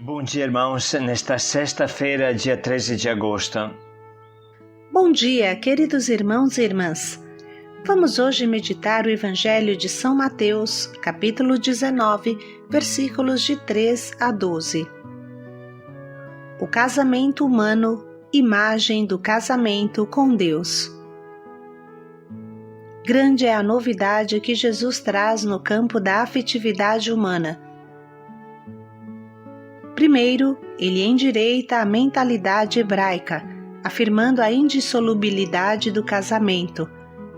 Bom dia, irmãos, nesta sexta-feira, dia 13 de agosto. Bom dia, queridos irmãos e irmãs. Vamos hoje meditar o Evangelho de São Mateus, capítulo 19, versículos de 3 a 12. O casamento humano, imagem do casamento com Deus. Grande é a novidade que Jesus traz no campo da afetividade humana. Primeiro, ele endireita a mentalidade hebraica, afirmando a indissolubilidade do casamento,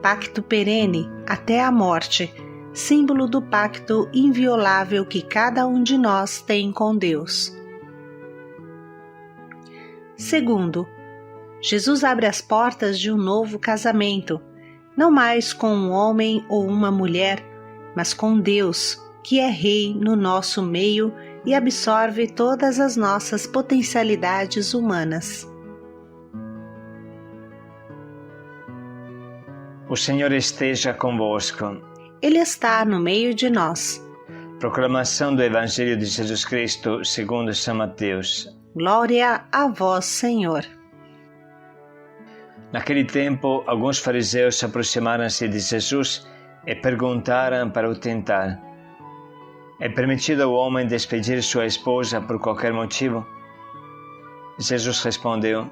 pacto perene até a morte, símbolo do pacto inviolável que cada um de nós tem com Deus. Segundo, Jesus abre as portas de um novo casamento, não mais com um homem ou uma mulher, mas com Deus, que é Rei no nosso meio e absorve todas as nossas potencialidades humanas. O Senhor esteja convosco. Ele está no meio de nós. Proclamação do Evangelho de Jesus Cristo segundo São Mateus. Glória a vós, Senhor. Naquele tempo, alguns fariseus aproximaram-se de Jesus e perguntaram para o tentar: é permitido ao homem despedir sua esposa por qualquer motivo? Jesus respondeu: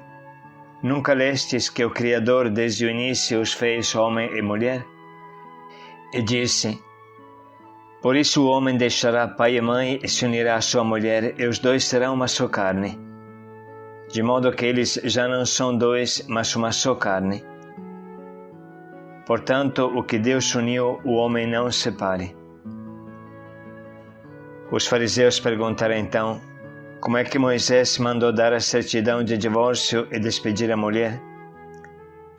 nunca lestes que o Criador desde o início os fez homem e mulher? E disse: por isso o homem deixará pai e mãe e se unirá à sua mulher, e os dois serão uma só carne. De modo que eles já não são dois, mas uma só carne. Portanto, o que Deus uniu, o homem não separe. Os fariseus perguntaram então: como é que Moisés mandou dar a certidão de divórcio e despedir a mulher?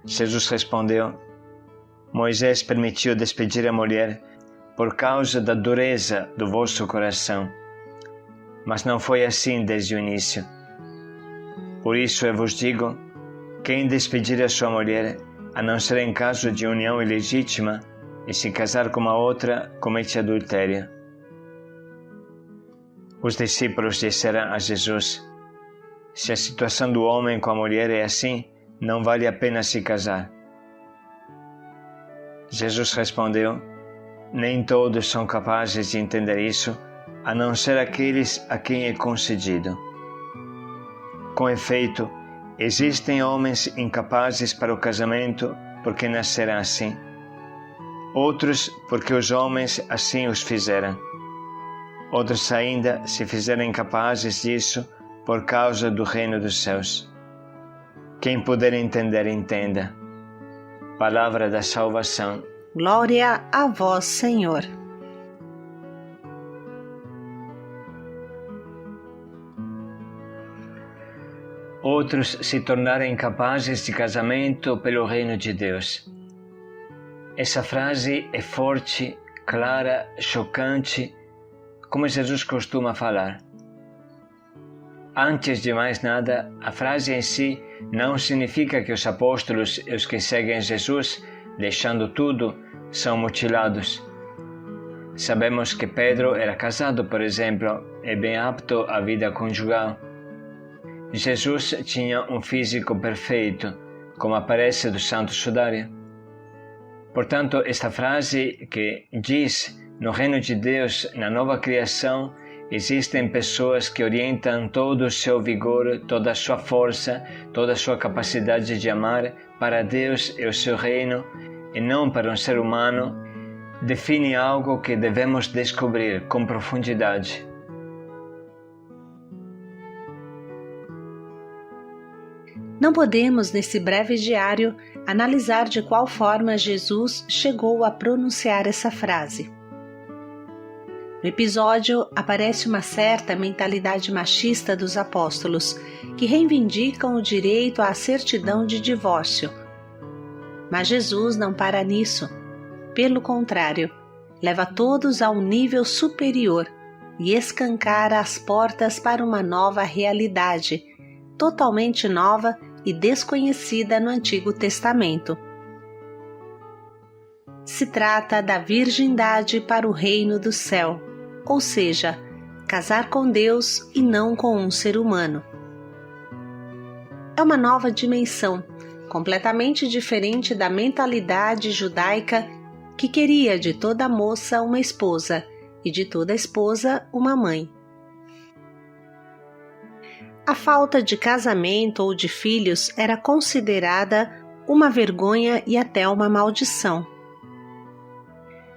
Jesus respondeu: Moisés permitiu despedir a mulher por causa da dureza do vosso coração. Mas não foi assim desde o início. Por isso eu vos digo: quem despedir a sua mulher, a não ser em caso de união ilegítima, e se casar com uma outra, comete adultério. Os discípulos disseram a Jesus: se a situação do homem com a mulher é assim, não vale a pena se casar. Jesus respondeu: nem todos são capazes de entender isso, a não ser aqueles a quem é concedido. Com efeito, existem homens incapazes para o casamento porque nasceram assim. Outros porque os homens assim os fizeram. Outros ainda se fizeram incapazes disso por causa do reino dos céus. Quem puder entender, entenda. Palavra da salvação. Glória a vós, Senhor. Outros se tornaram incapazes de casamento pelo reino de Deus. Essa frase é forte, clara, chocante, como Jesus costuma falar. Antes de mais nada, a frase em si não significa que os apóstolos e os que seguem Jesus, deixando tudo, são mutilados. Sabemos que Pedro era casado, por exemplo, e bem apto à vida conjugal. Jesus tinha um físico perfeito, como aparece do Santo Sudário. Portanto, esta frase que diz: no reino de Deus, na nova criação, existem pessoas que orientam todo o seu vigor, toda a sua força, toda a sua capacidade de amar para Deus e o seu reino, e não para um ser humano, define algo que devemos descobrir com profundidade. Não podemos, nesse breve diário, analisar de qual forma Jesus chegou a pronunciar essa frase. No episódio, aparece uma certa mentalidade machista dos apóstolos, que reivindicam o direito à certidão de divórcio. Mas Jesus não para nisso. Pelo contrário, leva todos a um nível superior e escancara as portas para uma nova realidade, totalmente nova e desconhecida no Antigo Testamento. Se trata da virgindade para o reino do céu, ou seja, casar com Deus e não com um ser humano. É uma nova dimensão, completamente diferente da mentalidade judaica que queria de toda moça uma esposa e de toda esposa uma mãe. A falta de casamento ou de filhos era considerada uma vergonha e até uma maldição.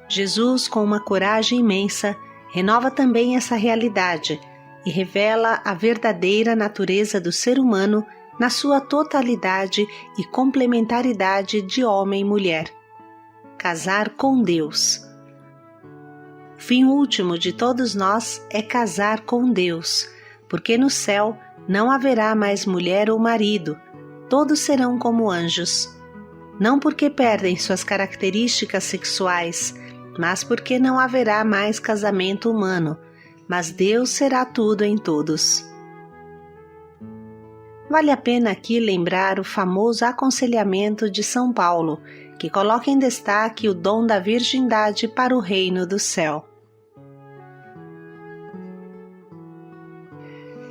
Jesus, com uma coragem imensa, renova também essa realidade e revela a verdadeira natureza do ser humano na sua totalidade e complementaridade de homem e mulher. Casar com Deus. O fim último de todos nós é casar com Deus, porque no céu não haverá mais mulher ou marido, todos serão como anjos. Não porque perdem suas características sexuais, mas porque não haverá mais casamento humano, mas Deus será tudo em todos. Vale a pena aqui lembrar o famoso aconselhamento de São Paulo, que coloca em destaque o dom da virgindade para o reino do céu.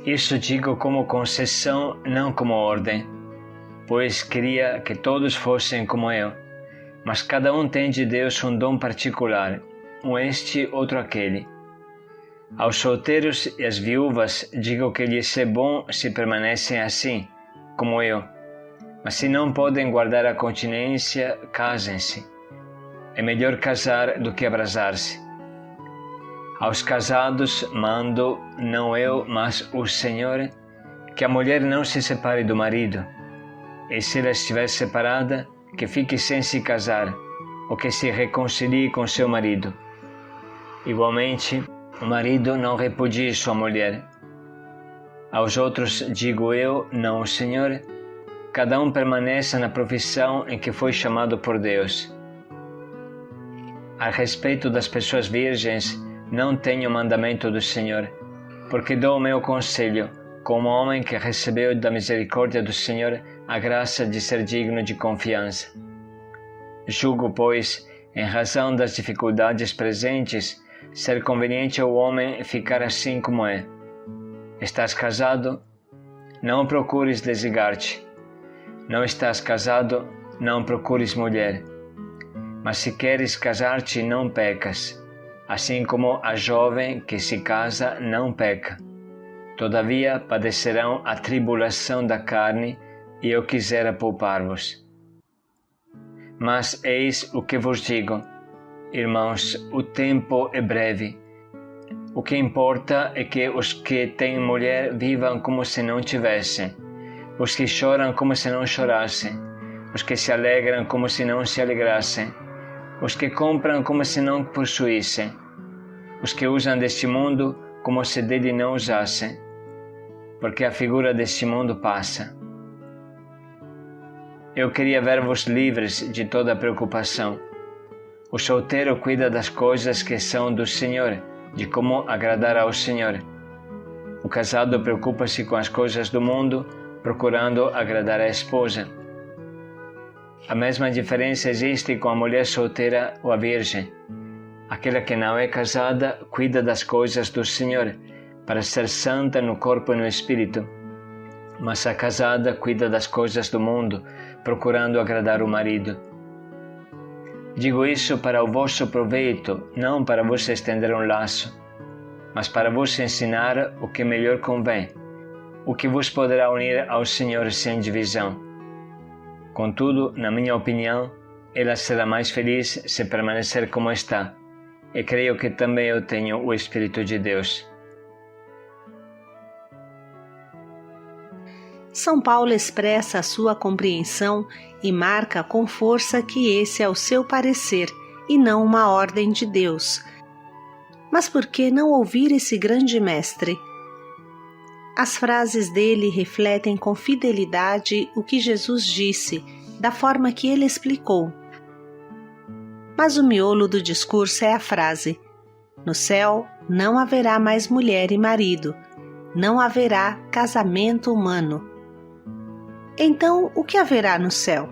Isso digo como concessão, não como ordem, pois queria que todos fossem como eu. Mas cada um tem de Deus um dom particular, um este, outro aquele. Aos solteiros e às viúvas digo que lhes é bom se permanecem assim, como eu. Mas se não podem guardar a continência, casem-se. É melhor casar do que abrasar-se. Aos casados mando, não eu, mas o Senhor, que a mulher não se separe do marido. E se ela estiver separada, que fique sem se casar, ou que se reconcilie com seu marido. Igualmente, o marido não repudie sua mulher. Aos outros digo eu, não o Senhor, cada um permaneça na profissão em que foi chamado por Deus. A respeito das pessoas virgens, não tenho mandamento do Senhor, porque dou o meu conselho, como homem que recebeu da misericórdia do Senhor a graça de ser digno de confiança. Julgo, pois, em razão das dificuldades presentes, ser conveniente ao homem ficar assim como é. Estás casado? Não procures desligar-te. Não estás casado? Não procures mulher. Mas se queres casar-te, não pecas. Assim como a jovem que se casa não peca. Todavia padecerão a tribulação da carne, e eu quisera poupar-vos. Mas eis o que vos digo, irmãos, o tempo é breve. O que importa é que os que têm mulher vivam como se não tivessem, os que choram como se não chorassem, os que se alegram como se não se alegrassem, os que compram como se não possuíssem, os que usam deste mundo como se dele não usassem, porque a figura deste mundo passa. Eu queria ver-vos livres de toda preocupação. O solteiro cuida das coisas que são do Senhor, de como agradar ao Senhor. O casado preocupa-se com as coisas do mundo, procurando agradar a esposa. A mesma diferença existe com a mulher solteira ou a virgem. Aquela que não é casada cuida das coisas do Senhor, para ser santa no corpo e no espírito. Mas a casada cuida das coisas do mundo, procurando agradar o marido. Digo isso para o vosso proveito, não para vos estender um laço, mas para vos ensinar o que melhor convém, o que vos poderá unir ao Senhor sem divisão. Contudo, na minha opinião, ela será mais feliz se permanecer como está, e creio que também eu tenho o Espírito de Deus. São Paulo expressa a sua compreensão e marca com força que esse é o seu parecer e não uma ordem de Deus. Mas por que não ouvir esse grande mestre? As frases dele refletem com fidelidade o que Jesus disse, da forma que ele explicou. Mas o miolo do discurso é a frase: no céu não haverá mais mulher e marido, não haverá casamento humano. Então, o que haverá no céu?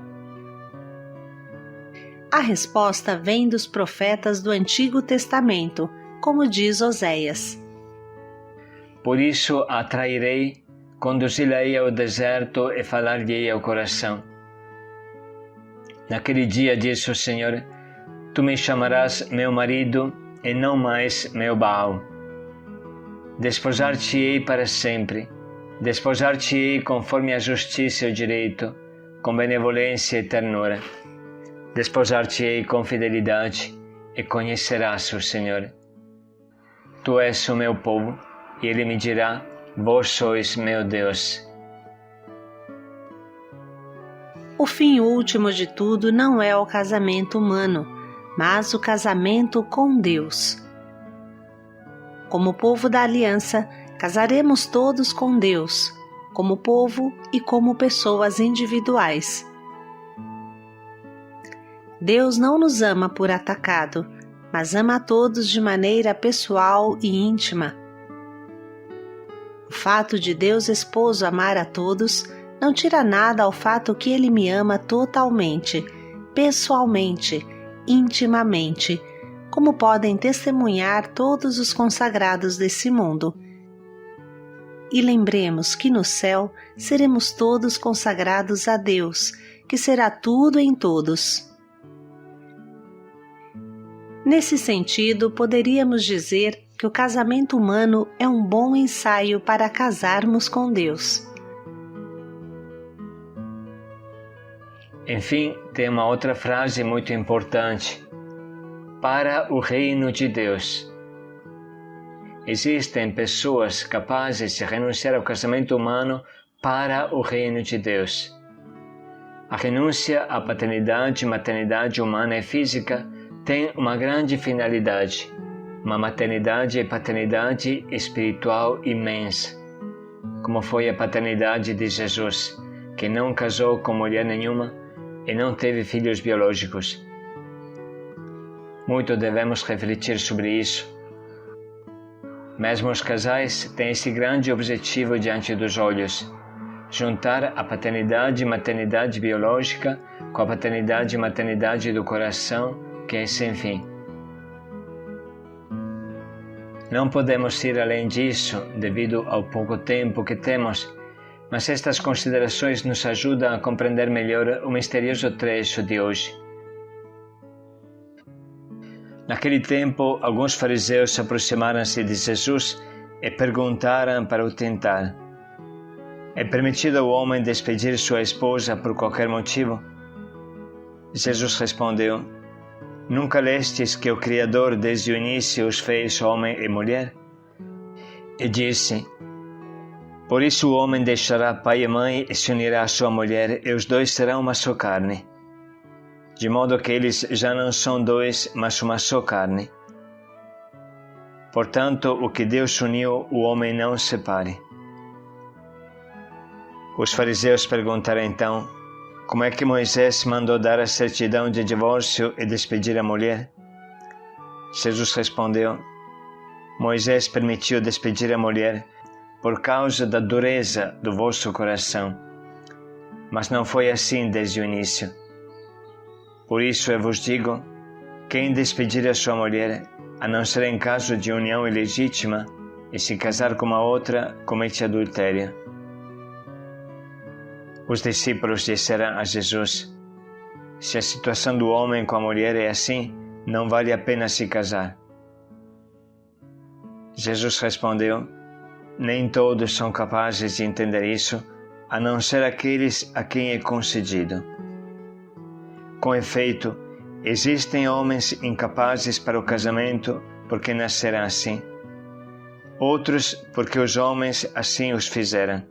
A resposta vem dos profetas do Antigo Testamento, como diz Oséias. Por isso a atrairei, conduzi-la-ei ao deserto e falar-lhe-ei ao coração. Naquele dia, disse o Senhor, tu me chamarás meu marido e não mais meu Baal. Desposar-te-ei para sempre, desposar-te-ei conforme a justiça e o direito, com benevolência e ternura. Desposar-te-ei com fidelidade e conhecerás o Senhor. Tu és o meu povo, e ele me dirá, vós sois meu Deus. O fim último de tudo não é o casamento humano, mas o casamento com Deus. Como povo da aliança, casaremos todos com Deus, como povo e como pessoas individuais. Deus não nos ama por atacado, mas ama a todos de maneira pessoal e íntima. O fato de Deus esposo amar a todos não tira nada ao fato que Ele me ama totalmente, pessoalmente, intimamente, como podem testemunhar todos os consagrados desse mundo. E lembremos que no céu seremos todos consagrados a Deus, que será tudo em todos. Nesse sentido, poderíamos dizer que o casamento humano é um bom ensaio para casarmos com Deus. Enfim, tem uma outra frase muito importante. Para o reino de Deus. Existem pessoas capazes de renunciar ao casamento humano para o reino de Deus. A renúncia à paternidade e maternidade humana e física tem uma grande finalidade, uma maternidade e paternidade espiritual imensa, como foi a paternidade de Jesus, que não casou com mulher nenhuma e não teve filhos biológicos. Muito devemos refletir sobre isso. Mesmo os casais têm esse grande objetivo diante dos olhos: juntar a paternidade e maternidade biológica com a paternidade e maternidade do coração, que é sem fim. Não podemos ir além disso devido ao pouco tempo que temos, mas estas considerações nos ajudam a compreender melhor o misterioso trecho de hoje. Naquele tempo, alguns fariseus se aproximaram-se de Jesus e perguntaram para o tentar: é permitido ao homem despedir sua esposa por qualquer motivo? Jesus respondeu: nunca lestes que o Criador desde o início os fez homem e mulher? E disse: por isso o homem deixará pai e mãe e se unirá à sua mulher, e os dois serão uma só carne. De modo que eles já não são dois, mas uma só carne. Portanto, o que Deus uniu, o homem não separe. Os fariseus perguntaram então: como é que Moisés mandou dar a certidão de divórcio e despedir a mulher? Jesus respondeu: Moisés permitiu despedir a mulher por causa da dureza do vosso coração, mas não foi assim desde o início. Por isso eu vos digo, quem despedir a sua mulher, a não ser em caso de união ilegítima, e se casar com uma outra, comete adultério. Os discípulos disseram a Jesus: se a situação do homem com a mulher é assim, não vale a pena se casar. Jesus respondeu: nem todos são capazes de entender isso, a não ser aqueles a quem é concedido. Com efeito, existem homens incapazes para o casamento porque nasceram assim. Outros porque os homens assim os fizeram.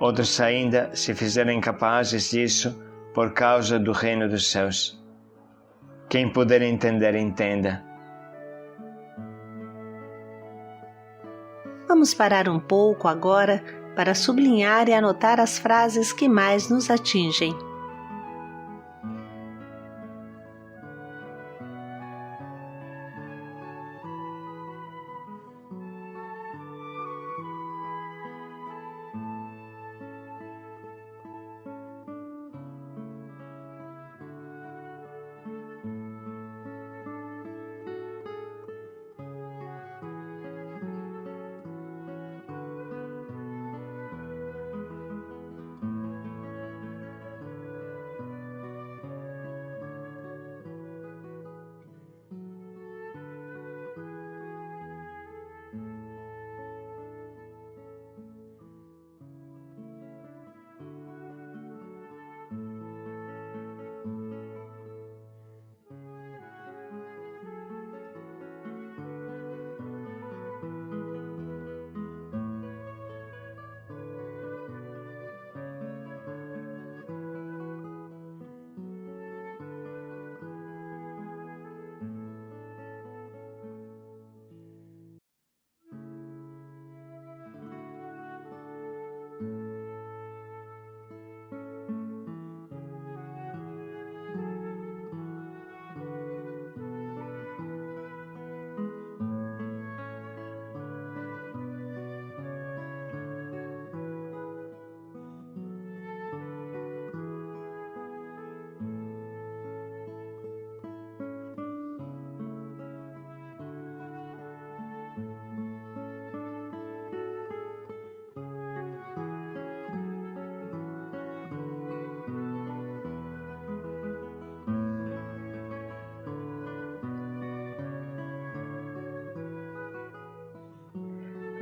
Outros ainda se fizeram incapazes disso por causa do reino dos céus. Quem puder entender, entenda. Vamos parar um pouco agora para sublinhar e anotar as frases que mais nos atingem.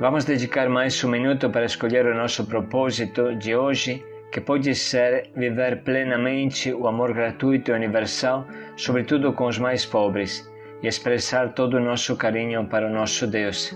Vamos dedicar mais um minuto para escolher o nosso propósito de hoje, que pode ser viver plenamente o amor gratuito e universal, sobretudo com os mais pobres, e expressar todo o nosso carinho para o nosso Deus.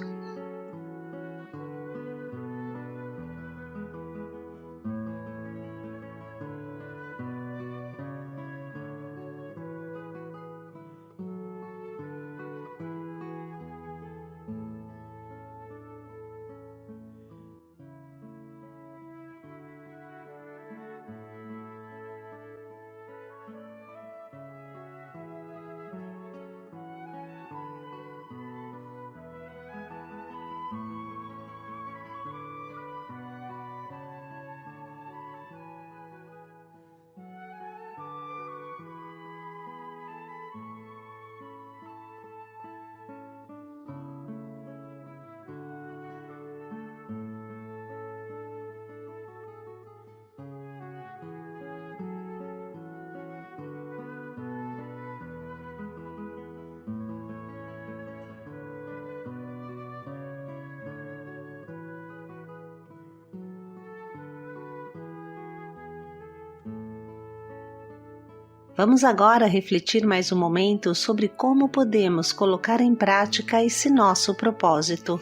Vamos agora refletir mais um momento sobre como podemos colocar em prática esse nosso propósito.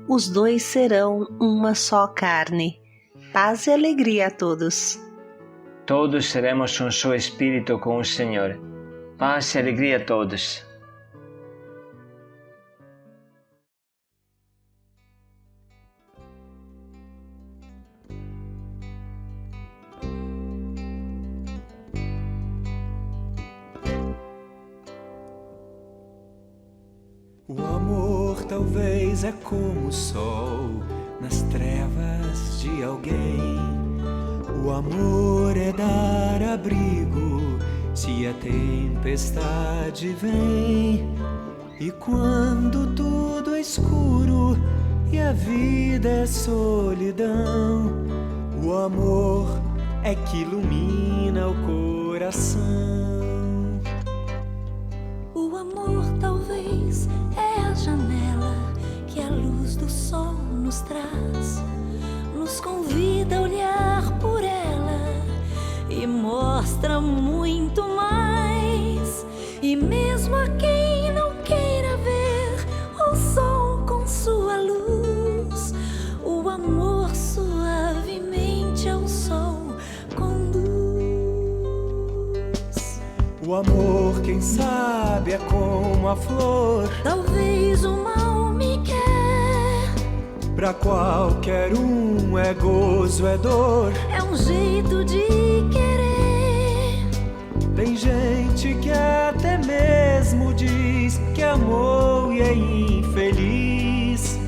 Os dois serão uma só carne. Paz e alegria a todos. Todos seremos um só espírito com o Senhor. Paz e alegria a todos. O amor talvez é como o sol nas trevas de alguém. O amor é dar abrigo se a tempestade vem. E quando tudo é escuro e a vida é solidão, o amor é que ilumina o coração. O amor talvez é a janela que a luz do sol nos traz, nos convida a olhar por ela e mostra muito mais. E mesmo a quem não queira ver o sol com sua luz, o amor suavemente ao sol conduz. O amor, quem sabe, é como a flor. Talvez o mal me quer. Pra qualquer um é gozo, é dor. É um jeito de querer. Tem gente que até mesmo diz que amou e é infeliz.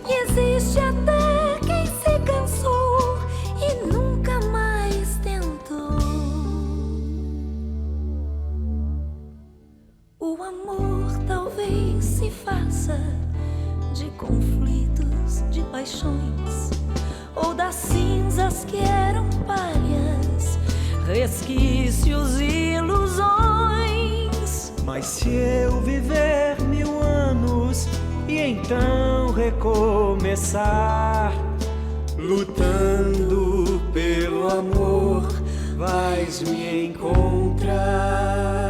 E existe até quem se cansou e nunca mais tentou. O amor talvez se faça de conflitos, de paixões, ou das cinzas que eram palhas, resquícios e ilusões. Mas se eu viver 1000 anos e então recomeçar. Lutando pelo amor, vais me encontrar.